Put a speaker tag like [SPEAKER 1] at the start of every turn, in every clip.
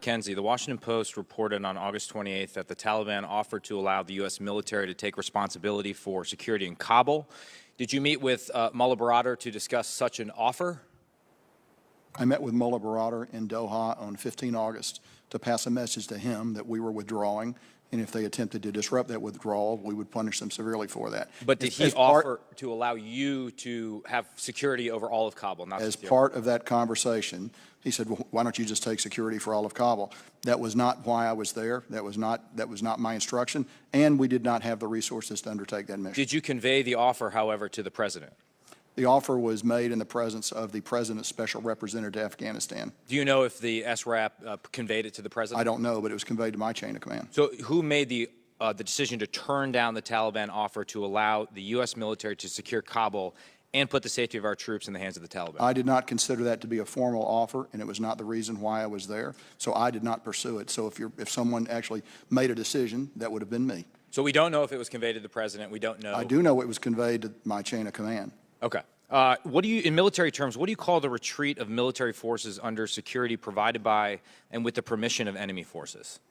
[SPEAKER 1] McKenzie, the Washington Post reported on August 28th that the Taliban offered to allow the U.S. military to take responsibility for security in Kabul. Did you meet with Mullah Baradar to discuss such an offer?
[SPEAKER 2] I met with Mullah Baradar in Doha on 15 August to pass a message to him that we were withdrawing, and if they attempted to disrupt that withdrawal, we would punish them severely for that.
[SPEAKER 1] But did he offer to allow you to have security over all of Kabul? Not
[SPEAKER 2] as part of that conversation, he said, well, why don't you just take security for all of Kabul? That was not why I was there. That was not my instruction, and we did not have the resources to undertake that mission.
[SPEAKER 1] Did you convey the offer, however, to the president?
[SPEAKER 2] The offer was made in the presence of the president's special representative to Afghanistan.
[SPEAKER 1] Do you know if the SRAP conveyed it to the president?
[SPEAKER 2] I don't know, but it was conveyed to my chain of command.
[SPEAKER 1] So who made the decision to turn down the Taliban offer to allow the U.S. military to secure Kabul and put the safety of our troops in the hands of the Taliban?
[SPEAKER 2] I did not consider that to be a formal offer, and it was not the reason why I was there. So I did not pursue it. So if someone actually made a decision, that would have been me.
[SPEAKER 1] So we don't know if it was conveyed to the president. We don't know.
[SPEAKER 2] I do know it was conveyed to my chain of command.
[SPEAKER 1] Okay. What do you, in military terms, what do you call the retreat of military forces under security provided by and with the permission of enemy forces?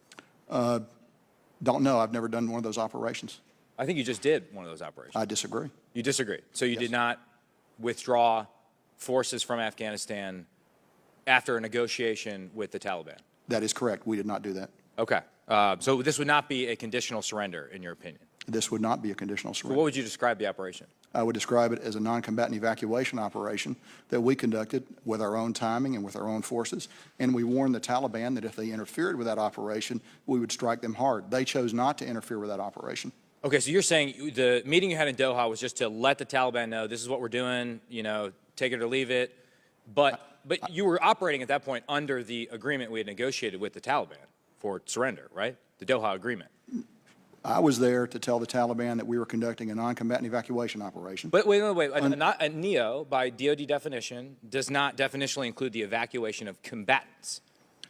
[SPEAKER 2] Don't know. I've never done one of those operations.
[SPEAKER 1] I think you just did one of those operations.
[SPEAKER 2] I disagree.
[SPEAKER 1] You disagree. So you
[SPEAKER 2] Yes.
[SPEAKER 1] did not withdraw forces from Afghanistan after a negotiation with the Taliban?
[SPEAKER 2] That is correct. We did not do that.
[SPEAKER 1] Okay. So this would not be a conditional surrender, in your opinion?
[SPEAKER 2] This would not be a conditional
[SPEAKER 1] So
[SPEAKER 2] surrender.
[SPEAKER 1] what would you describe the operation?
[SPEAKER 2] I would describe it as a non-combatant evacuation operation that we conducted with our own timing and with our own forces, and we warned the Taliban that if they interfered with that operation, we would strike them hard. They chose not to interfere with that operation.
[SPEAKER 1] Okay, so you're saying the meeting you had in Doha was just to let the Taliban know this is what we're doing, you know, take it or leave it, but you were operating at that point under the agreement we had negotiated with the Taliban for surrender, right? The Doha agreement.
[SPEAKER 2] I was there to tell the Taliban that we were conducting a non-combatant evacuation operation.
[SPEAKER 1] But wait. A NEO, by DoD definition, does not definitionally include the evacuation of combatants.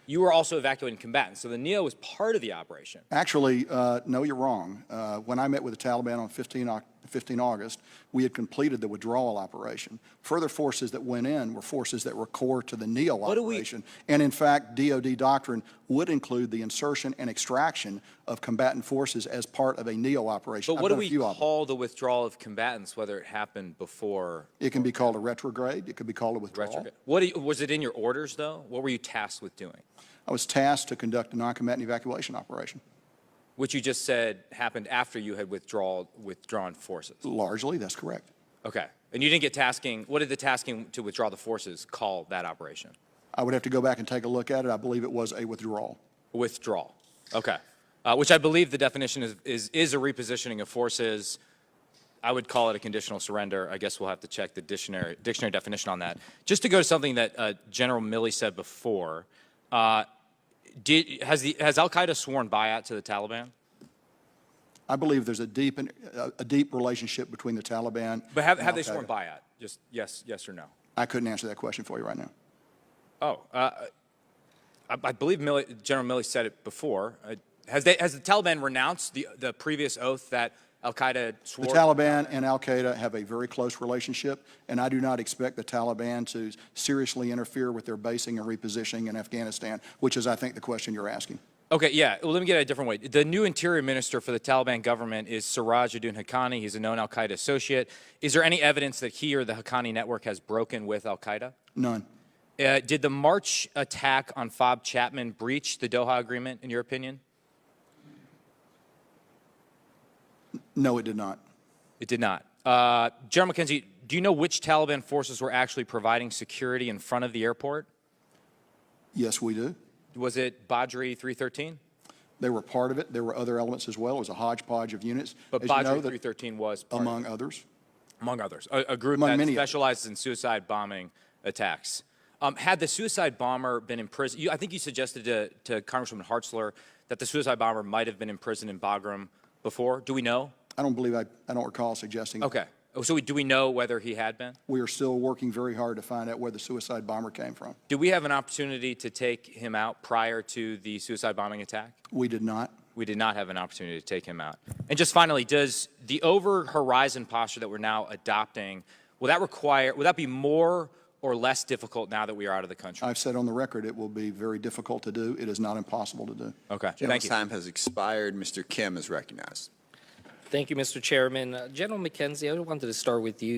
[SPEAKER 1] You were also evacuating combatants, so the NEO was part of the operation.
[SPEAKER 2] Actually, no, you're wrong. When I met with the Taliban on 15 August, we had completed the withdrawal operation. Further forces that went in were forces that were core to the NEO operation. And in fact, DoD doctrine would include the insertion and extraction of combatant forces as part of a NEO operation.
[SPEAKER 1] But what do we call the withdrawal of combatants, whether it happened before?
[SPEAKER 2] It can be called a retrograde. It could be called a withdrawal.
[SPEAKER 1] Retrograde. Was it in your orders, though? What were you tasked with doing?
[SPEAKER 2] I was tasked to conduct a non-combatant evacuation operation.
[SPEAKER 1] Which you just said happened after you had withdrawn forces.
[SPEAKER 2] Largely, that's correct.
[SPEAKER 1] Okay. And you didn't get tasking. What did the tasking to withdraw the forces call that operation?
[SPEAKER 2] I would have to go back and take a look at it. I believe it was a withdrawal.
[SPEAKER 1] Withdrawal. Okay. Which I believe the definition is a repositioning of forces. I would call it a conditional surrender. I guess we'll have to check the dictionary definition on that. Just to go to something that General Milley said before, has al-Qaeda sworn bayat to the Taliban?
[SPEAKER 2] I believe there's a deep relationship between the Taliban.
[SPEAKER 1] But have they sworn bayat? Just yes or no?
[SPEAKER 2] I couldn't answer that question for you right now.
[SPEAKER 1] Oh, I believe General Milley said it before. Has the Taliban renounced the previous oath that al-Qaeda swore?
[SPEAKER 2] The Taliban and al-Qaeda have a very close relationship, and I do not expect the Taliban to seriously interfere with their basing and repositioning in Afghanistan, which is, I think, the question you're asking.
[SPEAKER 1] Okay, yeah. Well, let me get it a different way. The new interior minister for the Taliban government is Siraj Haqqani. He's a known al-Qaeda associate. Is there any evidence that he or the Haqqani network has broken with al-Qaeda?
[SPEAKER 2] None.
[SPEAKER 1] Did the March attack on Fob Chapman breach the Doha agreement, in your opinion?
[SPEAKER 2] No, it did not.
[SPEAKER 1] It did not. General McKenzie, do you know which Taliban forces were actually providing security in front of the airport?
[SPEAKER 2] Yes, we do.
[SPEAKER 1] Was it Badri 313?
[SPEAKER 2] They were part of it. There were other elements as well. It was a hodgepodge of units.
[SPEAKER 1] But Badri 313 was part
[SPEAKER 2] among others.
[SPEAKER 1] Among others. A group that specializes in suicide bombing attacks. Had the suicide bomber been in prison, I think you suggested to Congresswoman Hartzler that the suicide bomber might have been in prison in Bagram before. Do we know?
[SPEAKER 2] I don't recall suggesting that.
[SPEAKER 1] Okay. So do we know whether he had been?
[SPEAKER 2] We are still working very hard to find out where the suicide bomber came from.
[SPEAKER 1] Did we have an opportunity to take him out prior to the suicide bombing attack?
[SPEAKER 2] We did not.
[SPEAKER 1] We did not have an opportunity to take him out. And just finally, does the over-horizon posture that we're now adopting, will that be more or less difficult now that we are out of the country?
[SPEAKER 2] I've said on the record it will be very difficult to do. It is not impossible to do.
[SPEAKER 1] Okay, thank
[SPEAKER 3] Gentleman's
[SPEAKER 1] you.
[SPEAKER 3] time has expired. Mr. Kim is recognized.
[SPEAKER 4] Thank you, Mr. Chairman. General McKenzie, I wanted to start with you.